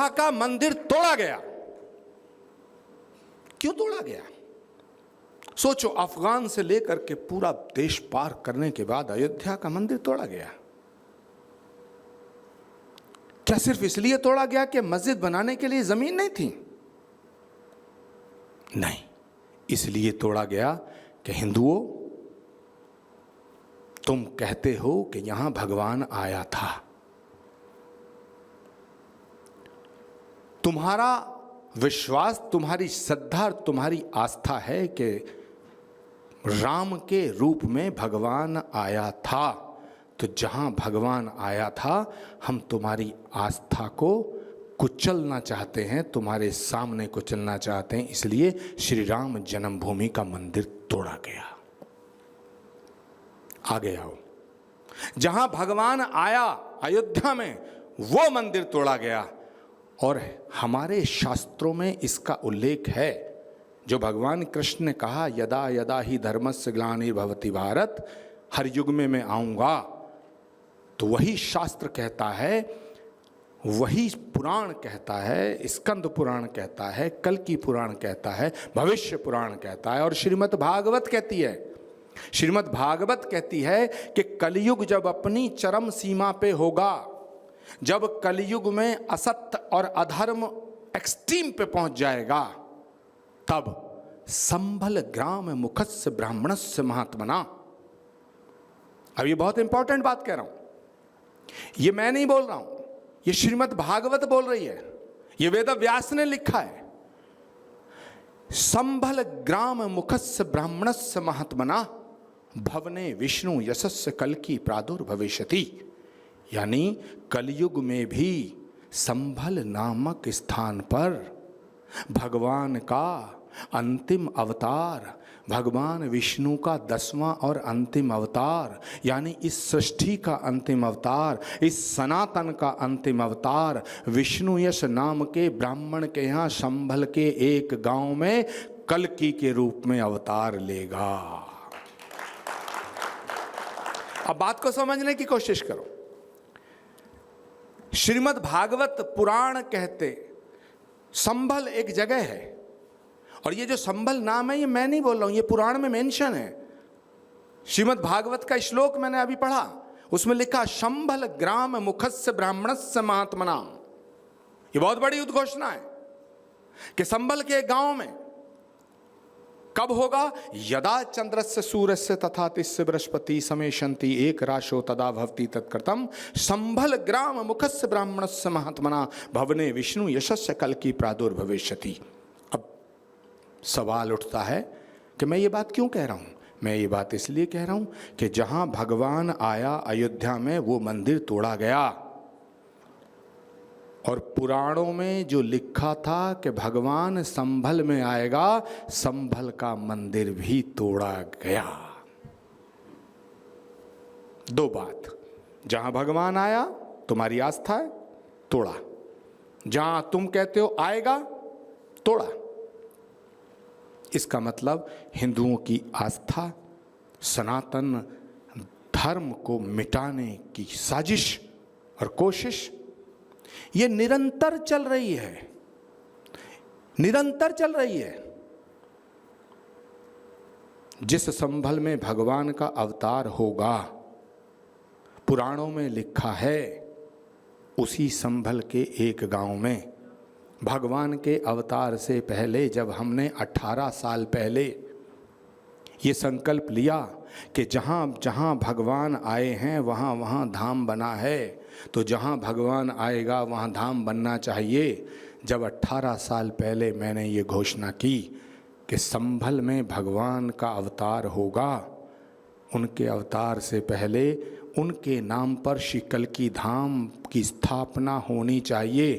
अयोध्या का मंदिर तोड़ा गया। क्यों तोड़ा गया? सोचो, अफगान से लेकर के पूरा देश पार करने के बाद अयोध्या का मंदिर तोड़ा गया। क्या सिर्फ इसलिए तोड़ा गया कि मस्जिद बनाने के लिए जमीन नहीं थी? नहीं, इसलिए तोड़ा गया कि हिंदुओं, तुम कहते हो कि यहां भगवान आया था, तुम्हारा विश्वास, तुम्हारी श्रद्धा, तुम्हारी आस्था है कि राम के रूप में भगवान आया था, तो जहां भगवान आया था हम तुम्हारी आस्था को कुचलना चाहते हैं, तुम्हारे सामने कुचलना चाहते हैं, इसलिए श्री राम जन्मभूमि का मंदिर तोड़ा गया। आगे आओ, जहां भगवान आया अयोध्या में वो मंदिर तोड़ा गया। और हमारे शास्त्रों में इसका उल्लेख है, जो भगवान कृष्ण ने कहा, यदा यदा ही धर्मस्य ग्लानिर्भवति भारत, हर युग में मैं आऊंगा, तो वही शास्त्र कहता है, वही पुराण कहता है, स्कंद पुराण कहता है, कल्कि पुराण कहता है, भविष्य पुराण कहता है, और श्रीमद् भागवत कहती है, श्रीमद् भागवत कहती है कि कलयुग जब अपनी चरम सीमा पे होगा, जब कलयुग में असत्य और अधर्म एक्सट्रीम पे पहुंच जाएगा, तब संभल ग्राम मुखस्य ब्राह्मणस्य महात्मना। अब ये बहुत इंपॉर्टेंट बात कह रहा हूं, ये मैं नहीं बोल रहा हूं, ये श्रीमद् भागवत बोल रही है, ये वेद व्यास ने लिखा है। संभल ग्राम मुखस्य ब्राह्मणस्य महात्मना भवने विष्णु यशस्य कल्कि प्रादुर्भविष्यति। यानी कलयुग में भी संभल नामक स्थान पर भगवान का अंतिम अवतार, भगवान विष्णु का 10वां और अंतिम अवतार, यानी इस सृष्टि का अंतिम अवतार, इस सनातन का अंतिम अवतार, विष्णु यश नाम के ब्राह्मण के यहाँ संभल के एक गांव में कल्कि के रूप में अवतार लेगा। अब बात को समझने की कोशिश करो। श्रीमद् भागवत पुराण कहते संभल एक जगह है, और ये जो संभल नाम है ये मैं नहीं बोल रहा हूं, ये पुराण में मेंशन है। श्रीमद् भागवत का श्लोक मैंने अभी पढ़ा, उसमें लिखा संभल ग्राम मुखस्य ब्राह्मणस्य महात्मना। ये बहुत बड़ी उद्घोषणा है कि संभल के गांव में कब होगा? यदा चंद्रस्य सूर्यस्य तथा तिस्य बृहस्पति समेशंति एक राशो तदा भवति तत्कृतम संभल ग्राम मुखस्य ब्राह्मणस्य महात्मना भवने विष्णु यशस्य कल्कि प्रादुर्भविष्यति। अब सवाल उठता है कि मैं ये बात क्यों कह रहा हूं? मैं ये बात इसलिए कह रहा हूं कि जहां भगवान आया अयोध्या में वो मंदिर तोड़ा गया, और पुराणों में जो लिखा था कि भगवान संभल में आएगा, संभल का मंदिर भी तोड़ा गया। दो बात, जहां भगवान आया तुम्हारी आस्था है, तोड़ा। जहां तुम कहते हो आएगा, तोड़ा। इसका मतलब हिंदुओं की आस्था, सनातन धर्म को मिटाने की साजिश और कोशिश ये निरंतर चल रही है, निरंतर चल रही है। जिस संभल में भगवान का अवतार होगा, पुराणों में लिखा है, उसी संभल के एक गांव में भगवान के अवतार से पहले, जब हमने 18 साल पहले ये संकल्प लिया कि जहाँ जहाँ भगवान आए हैं वहाँ वहाँ धाम बना है, तो जहाँ भगवान आएगा वहाँ धाम बनना चाहिए। जब 18 साल पहले मैंने ये घोषणा की कि संभल में भगवान का अवतार होगा, उनके अवतार से पहले उनके नाम पर श्री कल्कि धाम की स्थापना होनी चाहिए,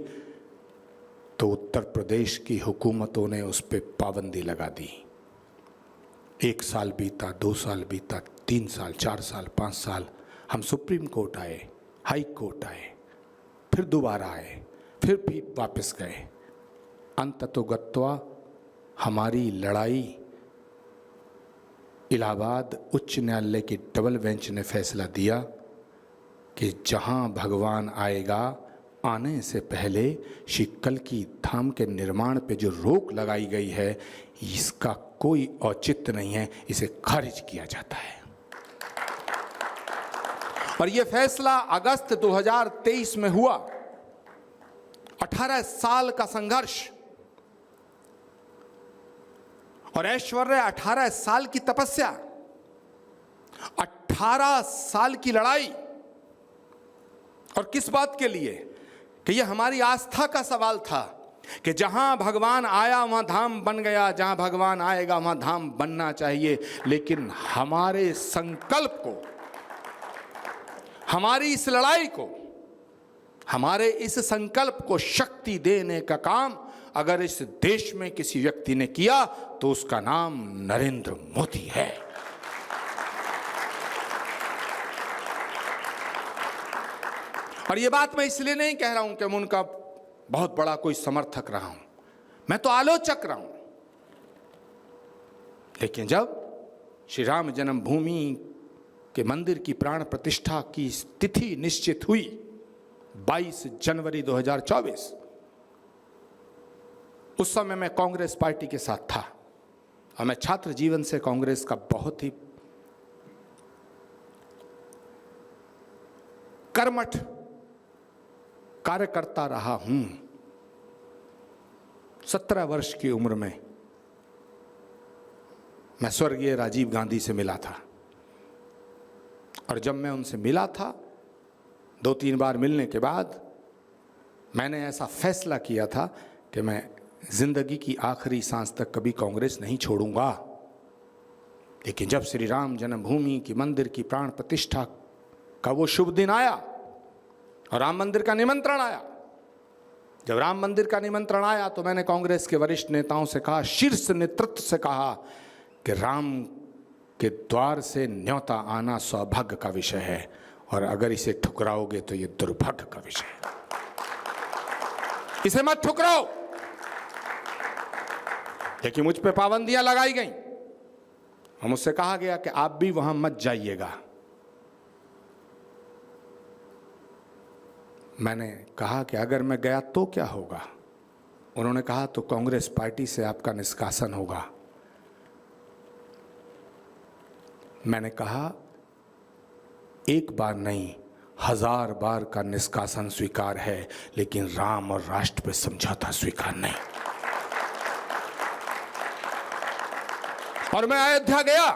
तो उत्तर प्रदेश की हुकूमतों ने उस पर पाबंदी लगा दी। 1 साल बीता, 2 साल बीता, 3 साल, 4 साल, 5 साल, हम सुप्रीम कोर्ट आए, हाई कोर्ट आए, फिर दोबारा आए, फिर भी वापस गए। अंततोगत्वा हमारी लड़ाई इलाहाबाद उच्च न्यायालय की डबल बेंच ने फैसला दिया कि जहां भगवान आएगा आने से पहले श्री कल्की धाम के निर्माण पे जो रोक लगाई गई है, इसका कोई औचित्य नहीं है, इसे खारिज किया जाता है। और यह फैसला अगस्त 2023 में हुआ। 18 साल का संघर्ष और ऐश्वर्य, 18 साल की तपस्या, 18 साल की लड़ाई। और किस बात के लिए? कि यह हमारी आस्था का सवाल था कि जहां भगवान आया वहां धाम बन गया, जहां भगवान आएगा वहां धाम बनना चाहिए। लेकिन हमारे संकल्प को, हमारी इस लड़ाई को, हमारे इस संकल्प को शक्ति देने का काम अगर इस देश में किसी व्यक्ति ने किया तो उसका नाम नरेंद्र मोदी है। और ये बात मैं इसलिए नहीं कह रहा हूं कि मैं उनका बहुत बड़ा कोई समर्थक रहा हूं, मैं तो आलोचक रहा हूं। लेकिन जब श्री राम जन्मभूमि के मंदिर की प्राण प्रतिष्ठा की तिथि निश्चित हुई 22 जनवरी 2024, उस समय मैं कांग्रेस पार्टी के साथ था और मैं छात्र जीवन से कांग्रेस का बहुत ही कर्मठ कार्यकर्ता रहा हूं। 17 वर्ष की उम्र में मैं स्वर्गीय राजीव गांधी से मिला था और जब मैं उनसे मिला था 2-3 बार मिलने के बाद मैंने ऐसा फैसला किया था कि मैं जिंदगी की आखिरी सांस तक कभी कांग्रेस नहीं छोड़ूंगा। लेकिन जब श्री राम जन्मभूमि की मंदिर की प्राण प्रतिष्ठा का वो शुभ दिन आया और राम मंदिर का निमंत्रण आया, जब राम मंदिर का निमंत्रण आया तो मैंने कांग्रेस के वरिष्ठ नेताओं से कहा, शीर्ष नेतृत्व से कहा कि राम के द्वार से न्योता आना सौभाग्य का विषय है और अगर इसे ठुकराओगे तो ये दुर्भाग्य का विषय है। इसे मत ठुकराओ। लेकिन मुझ पे पाबंदियां लगाई गई और मुझसे कहा गया कि आप भी वहां मत जाइएगा। मैंने कहा कि अगर मैं गया तो क्या होगा? उन्होंने कहा तो कांग्रेस पार्टी से आपका निष्कासन होगा। मैंने कहा एक बार नहीं 1000 बार का निष्कासन स्वीकार है, लेकिन राम और राष्ट्र पे समझौता स्वीकार नहीं। और मैं अयोध्या गया।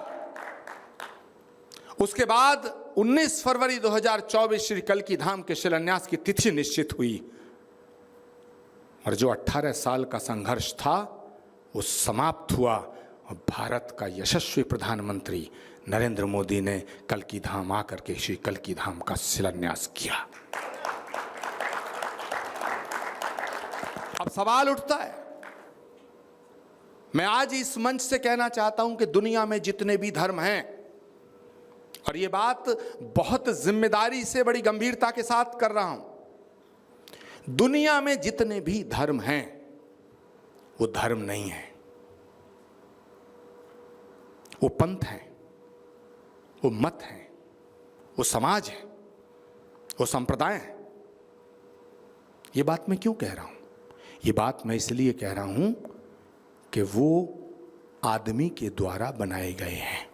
उसके बाद 19 फरवरी 2024 श्री कल्की धाम के शिलान्यास की तिथि निश्चित हुई और जो 18 साल का संघर्ष था वो समाप्त हुआ और भारत का यशस्वी प्रधानमंत्री नरेंद्र मोदी ने कल्की धाम आकर के श्री कल्की धाम का शिलान्यास किया। अब सवाल उठता है, मैं आज इस मंच से कहना चाहता हूं कि दुनिया में जितने भी धर्म हैं, और ये बात बहुत जिम्मेदारी से बड़ी गंभीरता के साथ कर रहा हूं, दुनिया में जितने भी धर्म हैं वो धर्म नहीं है, वो पंथ हैं, वो मत हैं, वो समाज है, वो संप्रदाय है। ये बात मैं क्यों कह रहा हूं? ये बात मैं इसलिए कह रहा हूं कि वो आदमी के द्वारा बनाए गए हैं।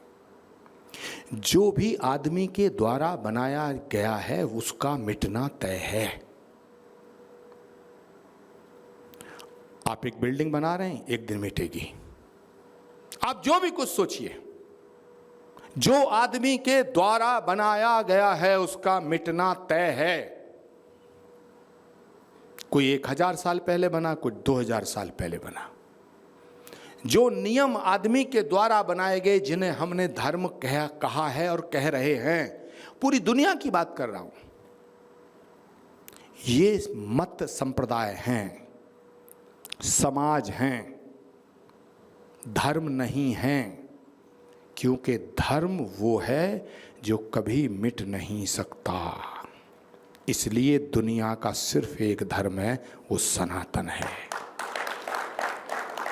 जो भी आदमी के द्वारा बनाया गया है उसका मिटना तय है। आप एक बिल्डिंग बना रहे हैं, एक दिन मिटेगी। आप जो भी कुछ सोचिए, जो आदमी के द्वारा बनाया गया है उसका मिटना तय है। कोई 1000 साल पहले बना, कोई 2000 साल पहले बना। जो नियम आदमी के द्वारा बनाए गए, जिन्हें हमने धर्म कहा है और कह रहे हैं, पूरी दुनिया की बात कर रहा हूं, ये मत संप्रदाय हैं, समाज हैं, धर्म नहीं हैं। क्योंकि धर्म वो है जो कभी मिट नहीं सकता। इसलिए दुनिया का सिर्फ एक धर्म है, वो सनातन है।